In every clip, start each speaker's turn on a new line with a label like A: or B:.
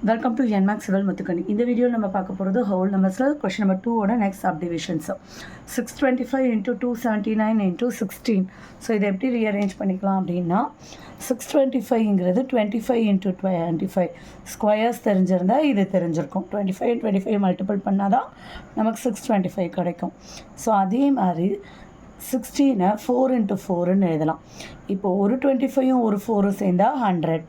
A: Welcome to என்மேக்ஸ் civil Muthukani. இந்த வீடியோவில் நம்ம பார்க்க போகிறது ஹோல் நம்பர்ஸில் கொஷின் நம்பர் 2ஓட next subdivisions 625 into 279 into 16. So இதை எப்படி ரீஅரேஞ்ச் பண்ணிக்கலாம் அப்படின்னா 625ங்கிறது 25 இன்ட்டு 25 ஸ்கொயர்ஸ் தெரிஞ்சிருந்தால் இது தெரிஞ்சிருக்கும். 25 மல்டிபிள் பண்ணால் தான் நமக்கு 625 கிடைக்கும். ஸோ அதே மாதிரி 16 4 இன்ட்டு 4ன்னு எழுதலாம். இப்போது ஒரு 25ம் ஒரு 4ம் சேர்ந்தால் 100,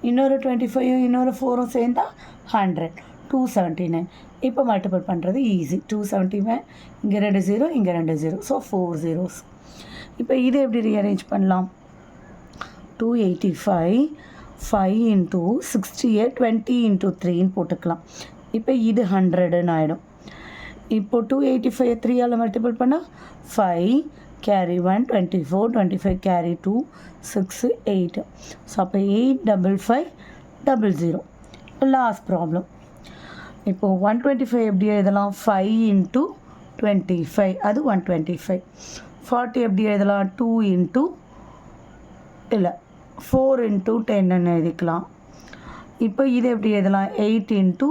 A: இன்னொரு 25ம் இன்னொரு 4ம் சேர்ந்தால் 100, 279. இப்போ மல்டிபிள் பண்ணுறது ஈஸி. 279 இங்கே 2 0 இங்கே 2 0, ஸோ 4 zeros. இப்போ இதை எப்படி ரீஅரேஞ்ச் பண்ணலாம்? 285 5 இன்ட்டு 68 20 இன்ட்டு 3ன்னு போட்டுக்கலாம். இப்போ இது 100ன்னு ஆகிடும். இப்போது 285 3ஆல் மல்டிபிள் பண்ணால் 5 கேரி 1 24 25 கேரி 2 6 8. ஸோ அப்போ 85500. Last problem. இப்போது 125 எப்படி எழுதலாம்? 5 இன்ட்டு 25, அது 125. 40 எப்படி எழுதலாம்? 2 இன்ட்டு 4 இன்ட்டு 10ன்னு எழுதிக்கலாம். இப்போ இது எப்படி எழுதலாம்? 8 இன்ட்டு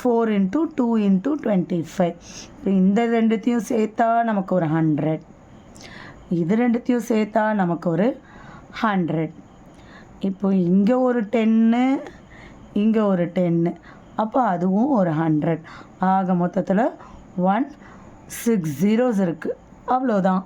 A: 4 இன்ட்டு 2 இன்ட்டு 25. இப்போ இந்த ரெண்டுத்தையும் சேர்த்தா நமக்கு ஒரு 100, இது ரெண்டுத்தையும் சேர்த்தா நமக்கு ஒரு 100. இப்போ இங்கே ஒரு 10, இங்கே ஒரு 10, அப்போ அதுவும் ஒரு 100. ஆக மொத்தத்தில் 160 இருக்குது. அவ்வளோதான்.